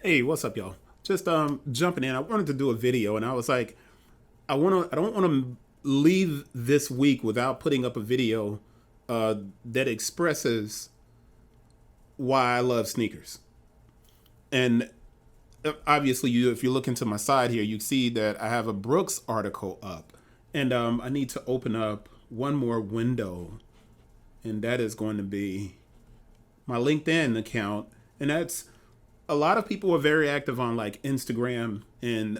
Hey, what's up, y'all? Just jumping in. I wanted to do a video, and I was like, I don't want to leave this week without putting up a video that expresses why I love sneakers. And obviously, if you look into my side here, you see that I have a Brooks article up, and I need to open up one more window, and that is going to be my LinkedIn account, and that's a lot of people are very active on like Instagram and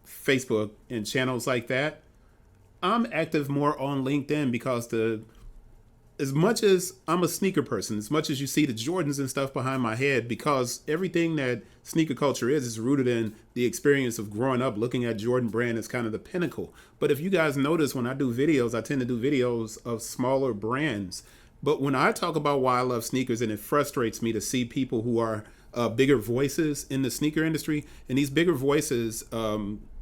Facebook and channels like that. I'm active more on LinkedIn because the as much as I'm a sneaker person, as much as you see the Jordans and stuff behind my head, because everything that sneaker culture is rooted in the experience of growing up looking at Jordan brand as kind of the pinnacle. But if you guys notice, when I do videos, I tend to do videos of smaller brands. But when I talk about why I love sneakers, and it frustrates me to see people who are bigger voices in the sneaker industry, and these bigger voices,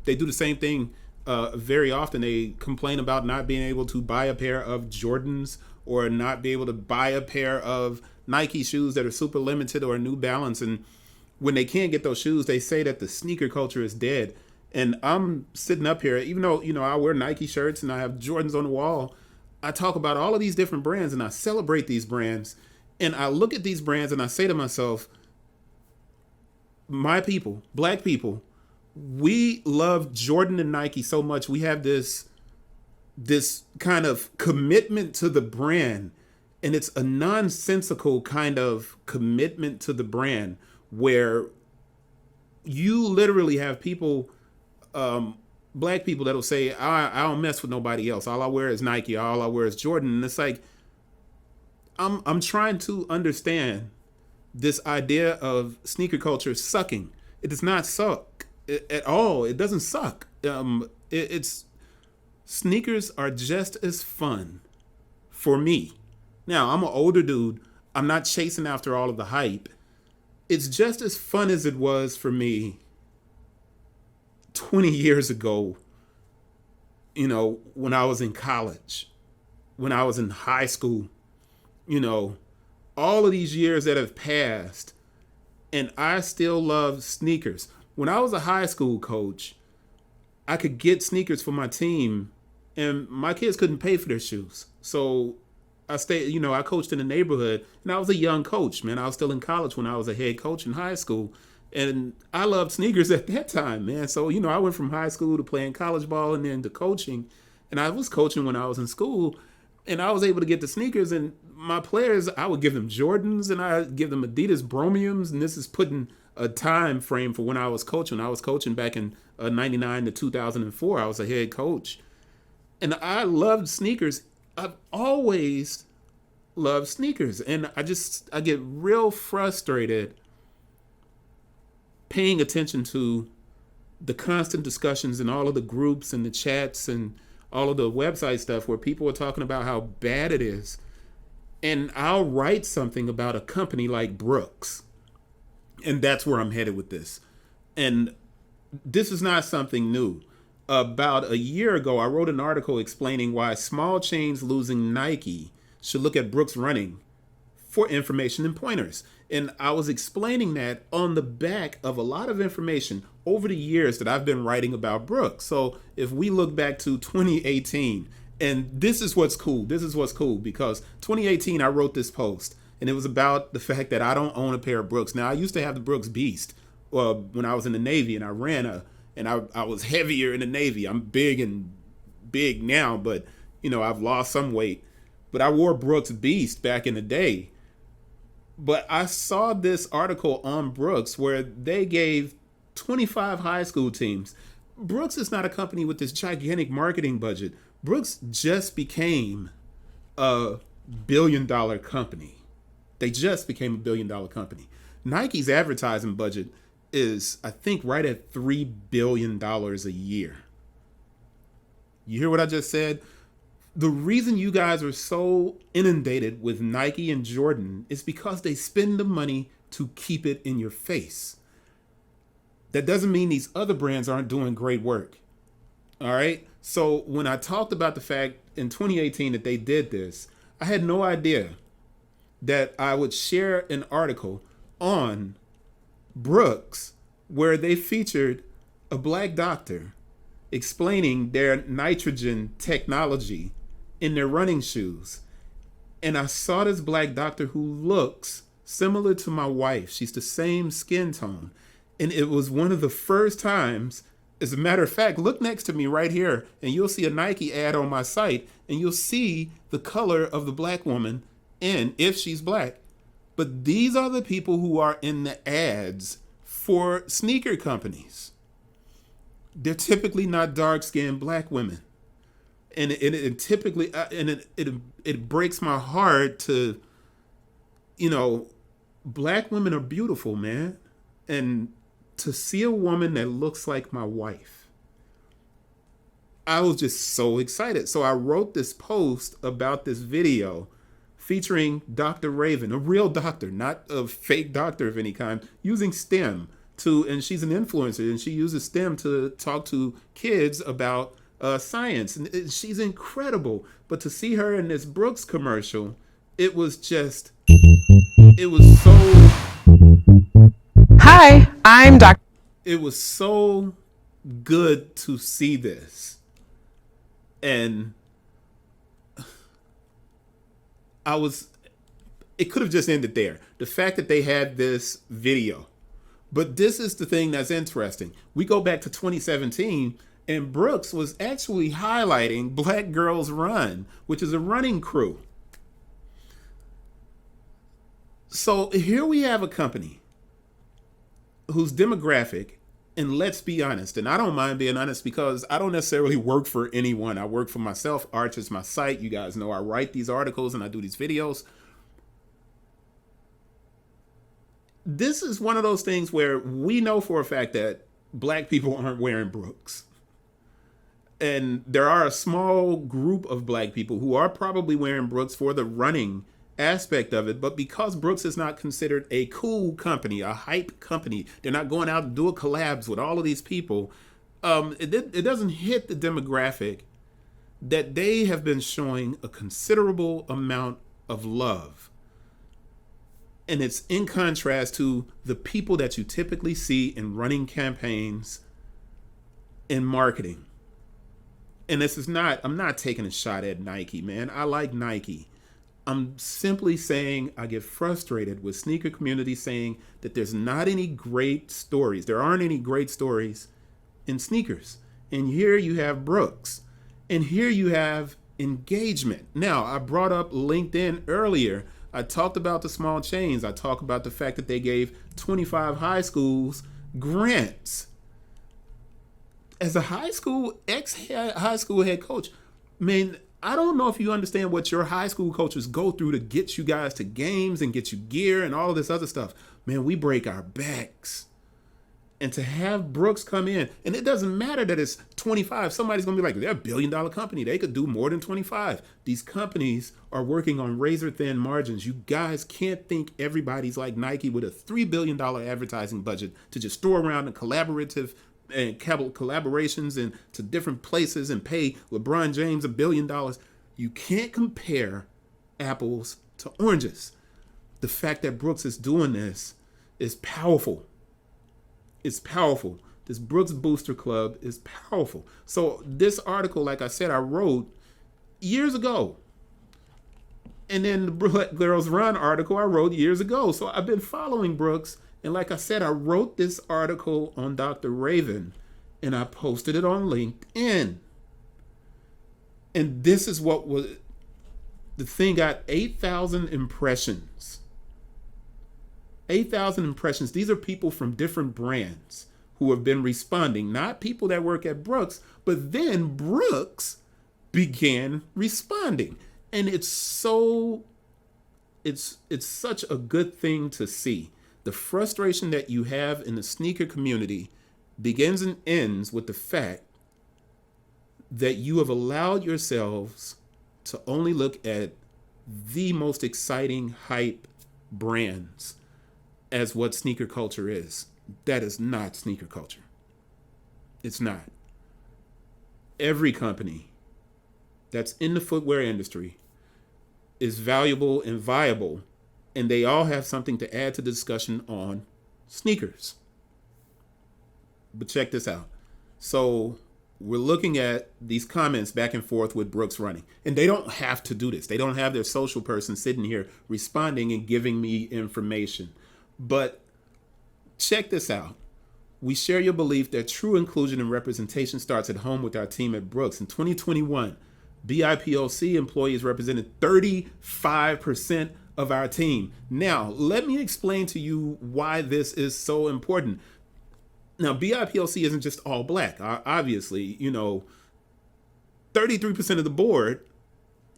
they do the same thing very often. They complain about not being able to buy a pair of Jordans or not be able to buy a pair of Nike shoes that are super limited or New Balance. And when they can't get those shoes, they say that the sneaker culture is dead. And I'm sitting up here, even though, I wear Nike shirts and I have Jordans on the wall, I talk about all of these different brands and I celebrate these brands. And I look at these brands and I say to myself, my people, black people, we love Jordan and Nike so much. We have this kind of commitment to the brand, and it's a nonsensical kind of commitment to the brand where you literally have people, black people, that'll say, I don't mess with nobody else, all I wear is Nike, all I wear is Jordan. And it's like, I'm trying to understand this idea of sneaker culture sucking. It does not suck at all. It doesn't suck. It's sneakers are just as fun for me. Now, I'm an older dude. I'm not chasing after all of the hype. It's just as fun as it was for me 20 years ago, when I was in college, when I was in high school, you know, all of these years that have passed, and I still love sneakers. When I was a high school coach, I could get sneakers for my team, and my kids couldn't pay for their shoes. So I stayed, I coached in the neighborhood, and I was a young coach, man. I was still in college when I was a head coach in high school. And I loved sneakers at that time, man. So, I went from high school to playing college ball and then to coaching. And I was coaching when I was in school, and I was able to get the sneakers. And my players, I would give them Jordans and I give them Adidas Bromiums. And this is putting a time frame for when I was coaching. I was coaching back in 99 to 2004. I was a head coach. And I loved sneakers. I've always loved sneakers. And I get real frustrated paying attention to the constant discussions in all of the groups and the chats and all of the website stuff where people are talking about how bad it is. And I'll write something about a company like Brooks. And that's where I'm headed with this. And this is not something new. About a year ago, I wrote an article explaining why small chains losing Nike should look at Brooks Running for information and pointers. And I was explaining that on the back of a lot of information over the years that I've been writing about Brooks. So if we look back to 2018, and this is what's cool. This is what's cool because 2018, I wrote this post, and it was about the fact that I don't own a pair of Brooks. Now, I used to have the Brooks Beast when I was in the Navy, and I ran and I was heavier in the Navy. I'm big now, but I've lost some weight. But I wore Brooks Beast back in the day. But I saw this article on Brooks where they gave 25 high school teams. Brooks is not a company with this gigantic marketing budget. Brooks just became a $1 billion company. They just became a $1 billion company. Nike's advertising budget is, I think, right at $3 billion a year. You hear what I just said? The reason you guys are so inundated with Nike and Jordan is because they spend the money to keep it in your face. That doesn't mean these other brands aren't doing great work. All right. So when I talked about the fact in 2018 that they did this, I had no idea that I would share an article on Brooks, where they featured a black doctor explaining their nitrogen technology in their running shoes. And I saw this black doctor who looks similar to my wife. She's the same skin tone. And it was one of the first times, as a matter of fact, look next to me right here, and you'll see a Nike ad on my site, and you'll see the color of the black woman in, if she's black. But these are the people who are in the ads for sneaker companies. They're typically not dark-skinned black women. And it typically, it breaks my heart to, black women are beautiful, man. And to see a woman that looks like my wife, I was just so excited. So I wrote this post about this video featuring Dr. Raven, a real doctor, not a fake doctor of any kind, using STEM and she's an influencer, and she uses STEM to talk to kids about science. And she's incredible. But to see her in this Brooks commercial, it was so Hi, I'm Dr. It was so good to see this. And it could have just ended there. The fact that they had this video. But this is the thing that's interesting. We go back to 2017, and Brooks was actually highlighting Black Girls Run, which is a running crew. So here we have a company whose demographic, and let's be honest, and I don't mind being honest because I don't necessarily work for anyone. I work for myself. Arch is my site. You guys know I write these articles and I do these videos. This is one of those things where we know for a fact that black people aren't wearing Brooks. And there are a small group of black people who are probably wearing Brooks for the running aspect of it. But because Brooks is not considered a cool company, a hype company, they're not going out and doing collabs with all of these people. It doesn't hit the demographic that they have been showing a considerable amount of love. And it's in contrast to the people that you typically see in running campaigns in marketing. And I'm not taking a shot at Nike, man. I like Nike. I'm simply saying I get frustrated with sneaker community saying that there's not any great stories. There aren't any great stories in sneakers. And here you have Brooks. And here you have engagement. Now, I brought up LinkedIn earlier. I talked about the small chains. I talked about the fact that they gave 25 high schools grants. As a high school head coach, man, I don't know if you understand what your high school coaches go through to get you guys to games and get you gear and all of this other stuff. Man, we break our backs. And to have Brooks come in, and it doesn't matter that it's 25. Somebody's going to be like, they're $1 billion company. They could do more than 25. These companies are working on razor thin margins. You guys can't think everybody's like Nike with a $3 billion advertising budget to just throw around in collaborations and to different places and pay LeBron James $1 billion. You can't compare apples to oranges. The fact that Brooks is doing this is powerful. It's powerful. This Brooks Booster Club is powerful. So this article, like I said, I wrote years ago. And then the Black Girls Run article I wrote years ago. So I've been following Brooks. And like I said, I wrote this article on Dr. Raven and I posted it on LinkedIn. And this is what was, the thing got 8,000 impressions. 8,000 impressions. These are people from different brands who have been responding, not people that work at Brooks, but then Brooks began responding. And it's such a good thing to see. The frustration that you have in the sneaker community begins and ends with the fact that you have allowed yourselves to only look at the most exciting hype brands as what sneaker culture is. That is not sneaker culture. It's not. Every company that's in the footwear industry is valuable and viable, and they all have something to add to the discussion on Sneakers. But check this out. So we're looking at these comments back and forth with Brooks Running. And they don't have to do this. They don't have their social person sitting here responding and giving me information. But check this out. We share your belief that true inclusion and representation starts at home with our team at Brooks. In 2021, BIPOC employees represented 35% of our team. Now, let me explain to you why this is so important. Now, BIPOC isn't just all black. Obviously, 33% of the board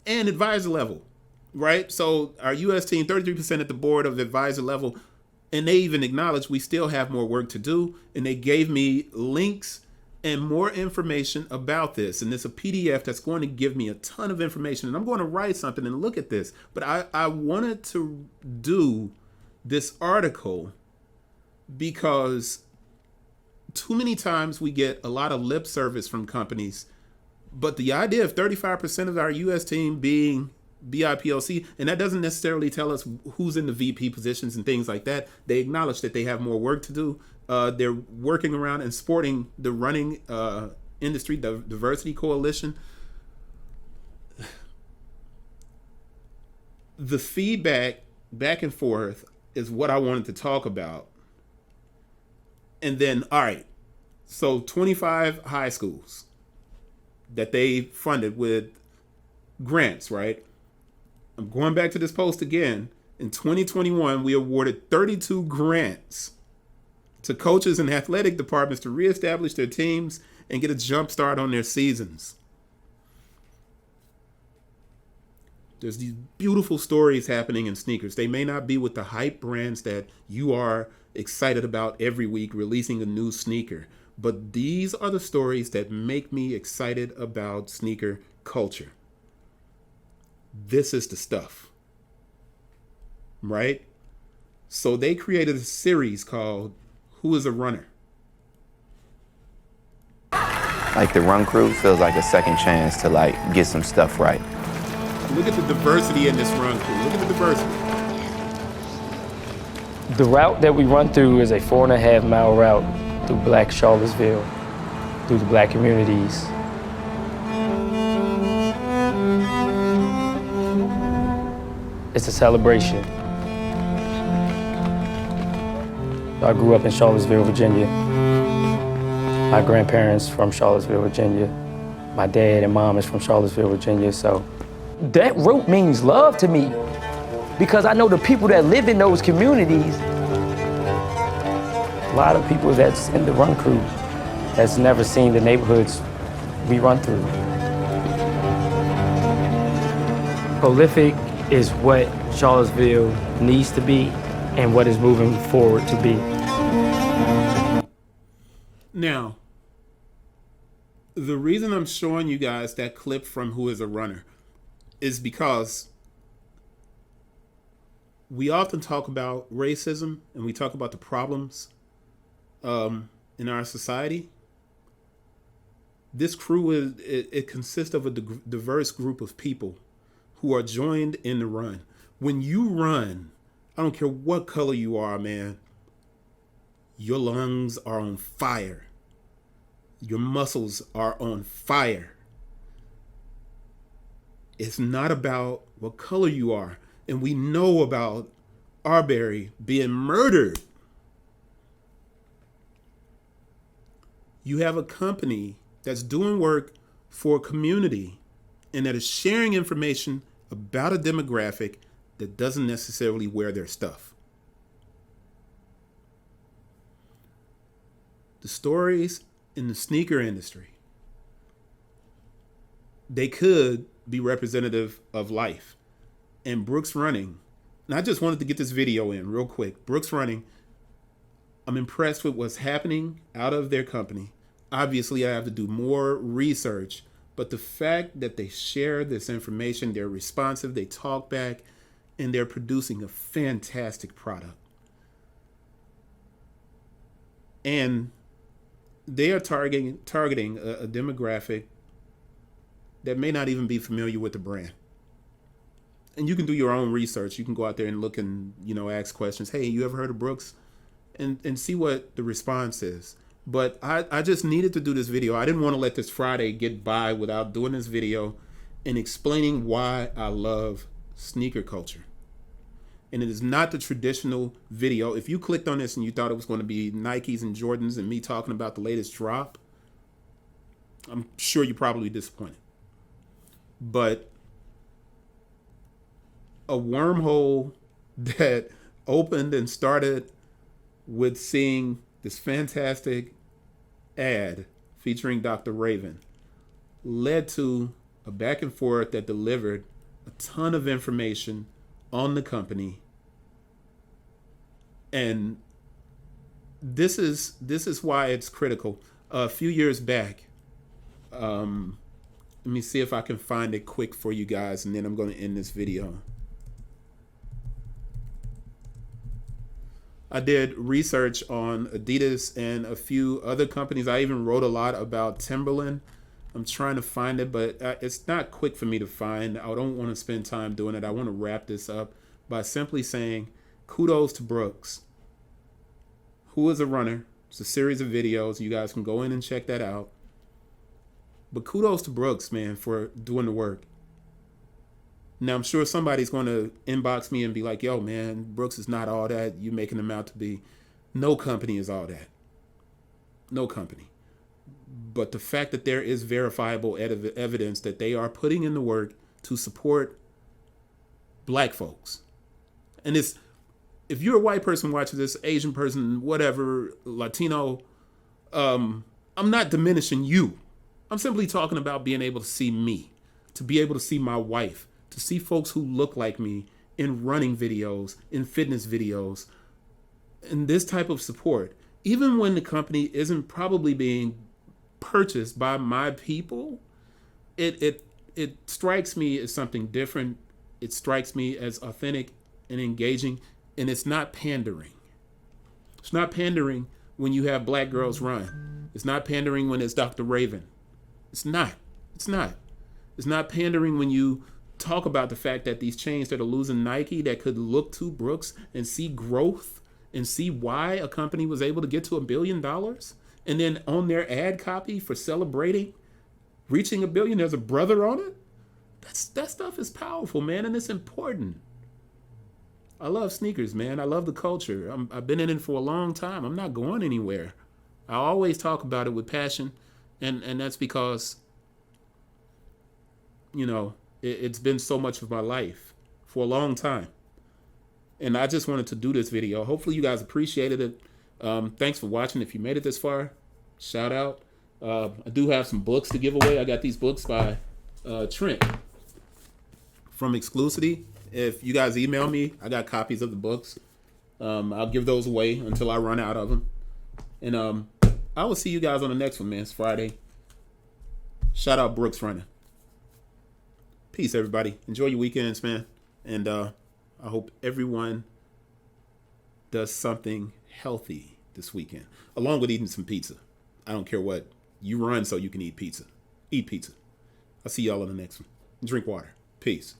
and advisor level, right? So our U.S. team, 33% at the board of advisor level, and they even acknowledge we still have more work to do. And they gave me links and more information about this. And it's a PDF that's going to give me a ton of information. And I'm going to write something and look at this. But I wanted to do this article because too many times we get a lot of lip service from companies. But the idea of 35% of our U.S. team being BIPOC, and that doesn't necessarily tell us who's in the VP positions and things like that. They acknowledge that they have more work to do. They're working around and supporting the running industry, the diversity coalition. The feedback back and forth is what I wanted to talk about. And then, all right, so 25 high schools that they funded with grants, right? I'm going back to this post again. In 2021, we awarded 32 grants to coaches and athletic departments to reestablish their teams and get a jump start on their seasons. There's these beautiful stories happening in sneakers. They may not be with the hype brands that you are excited about every week releasing a new sneaker, but these are the stories that make me excited about sneaker culture. This is the stuff, right? So they created a series called Who is a Runner? Like the run crew feels like a second chance to get some stuff right. Look at the diversity in this run crew. Look at the diversity. The route that we run through is a 4.5-mile route through Black Charlottesville, through the Black communities. It's a celebration. I grew up in Charlottesville, Virginia. My grandparents from Charlottesville, Virginia. My dad and mom is from Charlottesville, Virginia, so that route means love to me because I know the people that live in those communities. A lot of people that's in the run crew that's never seen the neighborhoods we run through. Prolific is what Charlottesville needs to be and what is moving forward to be. Now, the reason I'm showing you guys that clip from Who is a Runner is because we often talk about racism and we talk about the problems in our society. This crew it consists of a diverse group of people who are joined in the run. When you run, I don't care what color you are, man, your lungs are on fire. Your muscles are on fire. It's not about what color you are. And we know about Arbery being murdered. You have a company that's doing work for a community and that is sharing information about a demographic that doesn't necessarily wear their stuff. The stories in the sneaker industry, they could be representative of life. And Brooks Running, and I just wanted to get this video in real quick. Brooks Running, I'm impressed with what's happening out of their company. Obviously, I have to do more research, but the fact that they share this information, they're responsive, they talk back, and they're producing a fantastic product. And they are targeting a demographic that may not even be familiar with the brand. And you can do your own research. You can go out there and look and, ask questions. Hey, you ever heard of Brooks? and see what the response is. But I just needed to do this video. I didn't want to let this Friday get by without doing this video and explaining why I love sneaker culture. And it is not the traditional video. If you clicked on this and you thought it was going to be Nikes and Jordans and me talking about the latest drop, I'm sure you're probably disappointed. But a wormhole that opened and started with seeing this fantastic ad featuring Dr. Raven led to a back and forth that delivered a ton of information on the company. And this is why it's critical. A few years back, let me see if I can find it quick for you guys, and then I'm going to end this video. I did research on Adidas and a few other companies. I even wrote a lot about Timberland. I'm trying to find it, but it's not quick for me to find. I don't want to spend time doing it. I want to wrap this up by simply saying kudos to Brooks, who is a runner. It's a series of videos. You guys can go in and check that out. But kudos to Brooks, man, for doing the work. Now, I'm sure somebody's going to inbox me and be like, yo, man, Brooks is not all that. You're making him out to be. No company is all that. No company. But the fact that there is verifiable evidence that they are putting in the work to support black folks. And it's, if you're a white person watching this, Asian person, whatever, Latino, I'm not diminishing you. I'm simply talking about being able to see me, to be able to see my wife, to see folks who look like me in running videos, in fitness videos, and this type of support. Even when the company isn't probably being purchased by my people, it strikes me as something different. It strikes me as authentic and engaging, and it's not pandering. It's not pandering when you have black girls run. It's not pandering when it's Dr. Raven. It's not. It's not. It's not pandering when you talk about the fact that these chains that are losing Nike, that could look to Brooks and see growth and see why a company was able to get to $1 billion. And then on their ad copy for celebrating reaching $1 billion, there's a brother on it. That stuff is powerful, man, and it's important. I love sneakers, man. I love the culture. I've been in it for a long time. I'm not going anywhere. I always talk about it with passion, and that's because, you know, it's been so much of my life for a long time. And I just wanted to do this video. Hopefully you guys appreciated it. Thanks for watching. If you made it this far, shout out. I do have some books to give away. I got these books by Trent from Exclusivity. If you guys email me, I got copies of the books. I'll give those away until I run out of them. And I will see you guys on the next one, man. It's Friday. Shout out Brooks Running. Peace, everybody. Enjoy your weekends, man. And I hope everyone does something healthy this weekend, along with eating some pizza. I don't care what. You run so you can eat pizza. Eat pizza. I'll see y'all on the next one. Drink water. Peace.